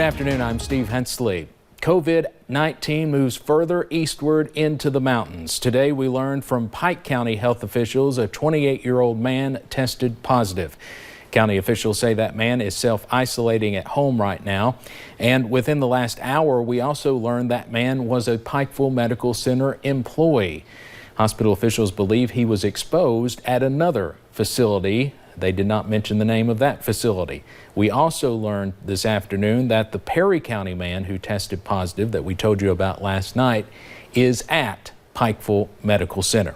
afternoon, I'm Steve Hensley. COVID-19 moves further eastward into the mountains. Today we learned from Pike County health officials a 28-year-old man tested positive. County officials say that man is self-isolating at home right now. And within the last hour, we also learned that man was a Pikeville Medical Center employee. Hospital officials believe he was exposed at another facility. They did not mention the name of that facility. We also learned this afternoon that the Perry County man who tested positive that we told you about last night is at Pikeville Medical Center.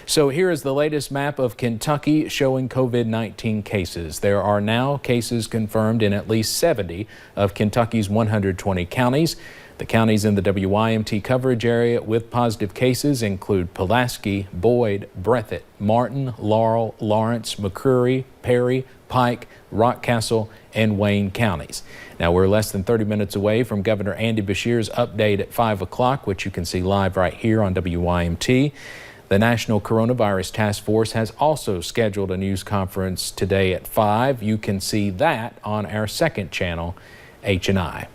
So here is the latest map of Kentucky showing COVID-19 cases. There are now cases confirmed in at least 70 of Kentucky's 120 counties. The counties in the WYMT coverage area with positive cases include Pulaski, Boyd, Breathitt, Martin, Laurel, Lawrence, McCreary, Perry, Pike, Rockcastle, and Wayne counties. Now we're less than 30 minutes away from Governor Andy Beshear's update at 5 o'clock, which you can see live right here on WYMT. The National Coronavirus Task Force has also scheduled a news conference today at 5. You can see that on our second channel, H&I.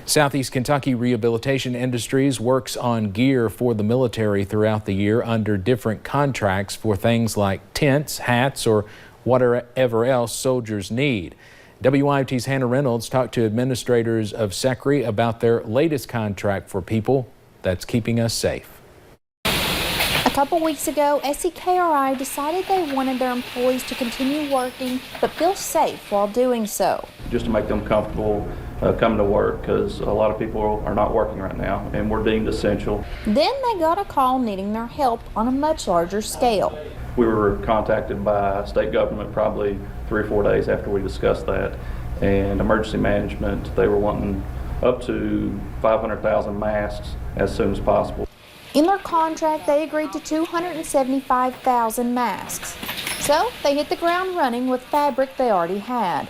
Southeast Kentucky Rehabilitation Industries works on gear for the military throughout the year under different contracts for things like tents, hats, or whatever else soldiers need. WYMT's Hannah Reynolds talked to administrators of SECRI about their latest contract for people that's keeping us safe. A couple weeks ago, SEKRI decided they wanted their employees to continue working but feel safe while doing so. Just to make them comfortable coming to work, because a lot of people are not working right now and we're deemed essential. Then they got a call needing their help on a much larger scale. We were contacted by state government probably 3 or 4 days after we discussed that, and emergency management, they were wanting up to 500,000 masks as soon as possible. In their contract, they agreed to 275,000 masks. So they hit the ground running with fabric they already had.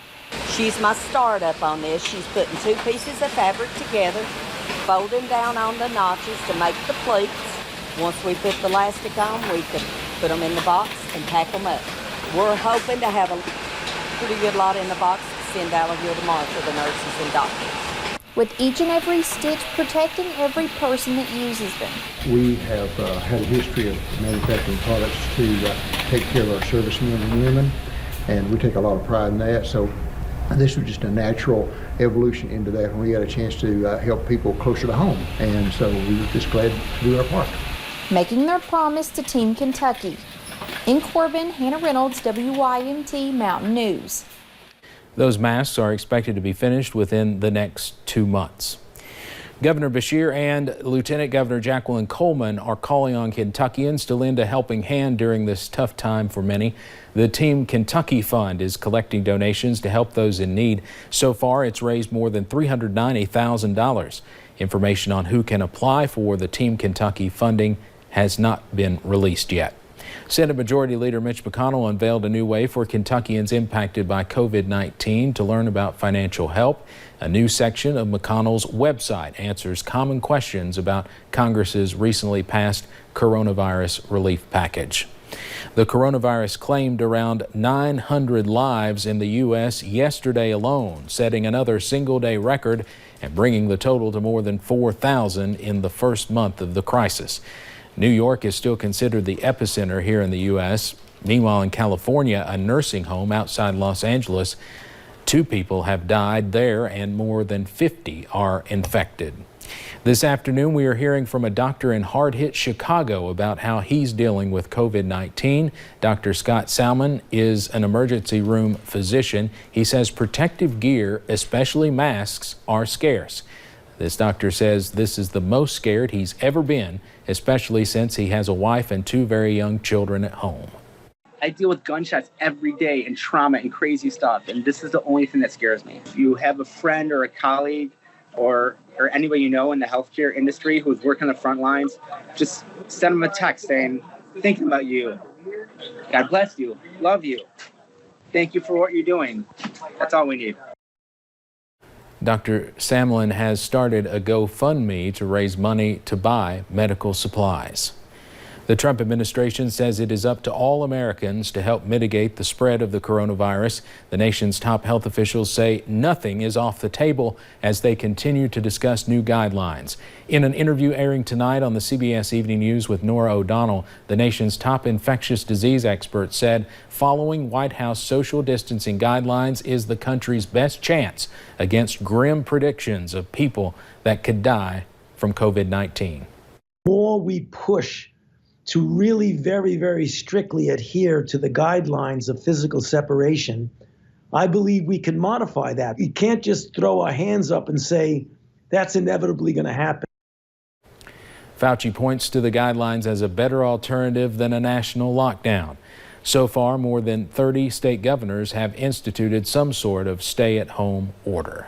She's my startup on this. She's putting 2 pieces of fabric together, folding down on the notches to make the pleats. Once we put the elastic on, we can put them in the box and pack them up. We're hoping to have a pretty good lot in the box to send out of here tomorrow for the nurses and doctors. With each and every stitch protecting every person that uses them. We have had a history of manufacturing products to take care of our servicemen and women, and we take a lot of pride in that. So this was just a natural evolution into that when we got a chance to help people closer to home, and so we were just glad to do our part. Making their promise to Team Kentucky. In Corbin, Hannah Reynolds, WYMT Mountain News. Those masks are expected to be finished within the next 2 months. Governor Beshear and Lieutenant Governor Jacqueline Coleman are calling on Kentuckians to lend a helping hand during this tough time for many. The Team Kentucky Fund is collecting donations to help those in need. So far, it's raised more than $390,000. Information on who can apply for the Team Kentucky funding has not been released yet. Senate Majority Leader Mitch McConnell unveiled a new way for Kentuckians impacted by COVID-19 to learn about financial help. A new section of McConnell's website answers common questions about Congress's recently passed coronavirus relief package. The coronavirus claimed around 900 lives in the U.S. yesterday alone, setting another single-day record and bringing the total to more than 4,000 in the first month of the crisis. New York is still considered the epicenter here in the U.S. Meanwhile, in California, a nursing home outside Los Angeles, 2 people have died there and more than 50 are infected. This afternoon, we are hearing from a doctor in hard-hit Chicago about how he's dealing with COVID-19. Dr. Scott Salmon is an emergency room physician. He says protective gear, especially masks, are scarce. This doctor says this is the most scared he's ever been, especially since he has a wife and 2 very young children at home. I deal with gunshots every day and trauma and crazy stuff, and this is the only thing that scares me. If you have a friend or a colleague or anybody you know in the healthcare industry who's working on the front lines, just send them a text saying, thinking about you. God bless you. Love you. Thank you for what you're doing. That's all we need. Dr. Samlin has started a GoFundMe to raise money to buy medical supplies. The Trump administration says it is up to all Americans to help mitigate the spread of the coronavirus. The nation's top health officials say nothing is off the table as they continue to discuss new guidelines. In an interview airing tonight on the CBS Evening News with Norah O'Donnell, the nation's top infectious disease expert said following White House social distancing guidelines is the country's best chance against grim predictions of people that could die from COVID-19. The more we push to really very, very strictly adhere to the guidelines of physical separation, I believe we can modify that. We can't just throw our hands up and say that's inevitably going to happen. Fauci points to the guidelines as a better alternative than a national lockdown. So far, more than 30 state governors have instituted some sort of stay-at-home order.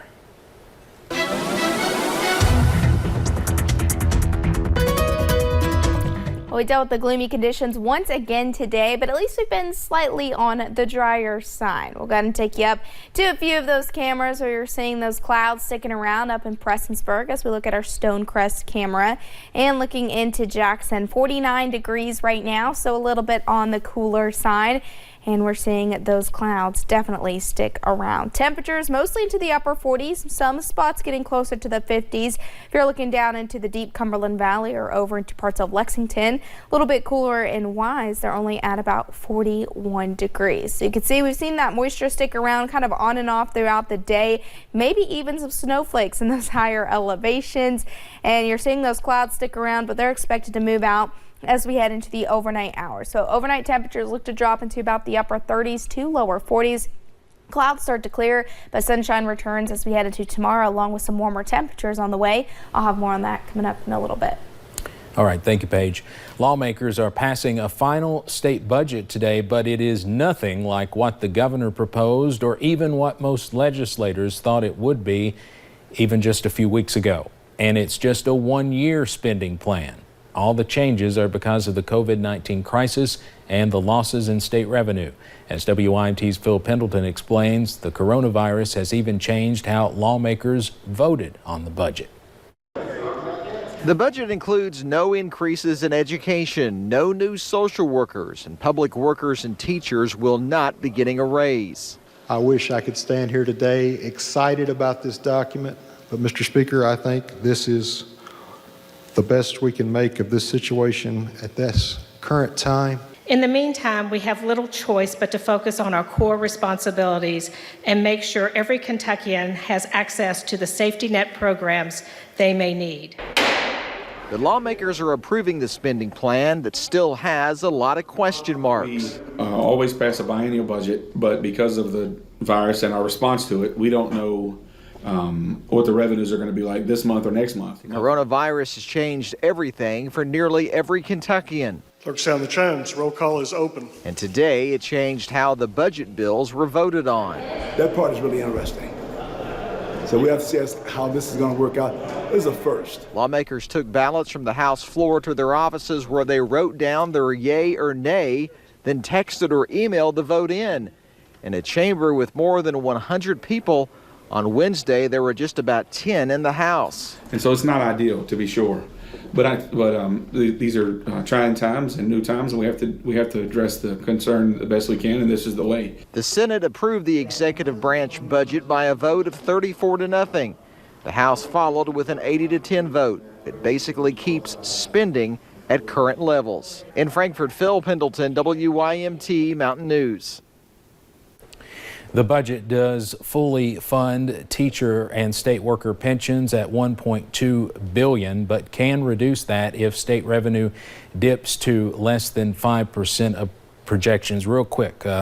We dealt with the gloomy conditions once again today, but at least we've been slightly on the drier side. We'll go ahead and take you up to a few of those cameras where you're seeing those clouds sticking around up in Prestonsburg as we look at our Stonecrest camera and looking into Jackson. 49 degrees right now, so a little bit on the cooler side. And we're seeing those clouds definitely stick around. Temperatures mostly into the upper 40s, some spots getting closer to the 50s. If you're looking down into the deep Cumberland Valley or over into parts of Lexington, a little bit cooler in Wise, they're only at about 41 degrees. So you can see we've seen that moisture stick around kind of on and off throughout the day, maybe even some snowflakes in those higher elevations. And you're seeing those clouds stick around, but they're expected to move out as we head into the overnight hours. So overnight temperatures look to drop into about the upper 30s to lower 40s. Clouds start to clear, but sunshine returns as we head into tomorrow, along with some warmer temperatures on the way. I'll have more on that coming up in a little bit. All right, thank you, Paige. Lawmakers are passing a final state budget today, but it is nothing like what the governor proposed or even what most legislators thought it would be even just a few weeks ago. And it's just a one-year spending plan. All the changes are because of the COVID-19 crisis and the losses in state revenue. As WYMT's Phil Pendleton explains, the coronavirus has even changed how lawmakers voted on the budget. The budget includes no increases in education, no new social workers, and public workers and teachers will not be getting a raise. I wish I could stand here today excited about this document, but Mr. Speaker, I think this is the best we can make of this situation at this current time. In the meantime, we have little choice but to focus on our core responsibilities and make sure every Kentuckian has access to the safety net programs they may need. The lawmakers are approving the spending plan that still has a lot of question marks. We always pass a biennial budget, but because of the virus and our response to it, we don't know what the revenues are going to be like this month or next month. Coronavirus has changed everything for nearly every Kentuckian. Clerk, sound the chimes. Roll call is open. And today it changed how the budget bills were voted on. That part is really interesting. So we have to see how this is going to work out. This is a first. Lawmakers took ballots from the House floor to their offices where they wrote down their yay or nay, then texted or emailed the vote in. In a chamber with more than 100 people, on Wednesday, there were just about 10 in the House. And so it's not ideal, to be sure. But these are trying times and new times, and we have to address the concern the best we can, and this is the way. The Senate approved the executive branch budget by a vote of 34-0. The House followed with an 80-10 vote. It basically keeps spending at current levels. In Frankfort, Phil Pendleton, WYMT Mountain News. The budget does fully fund teacher and state worker pensions at $1.2 billion, but can reduce that if state revenue dips to less than 5% of projections. Real quick.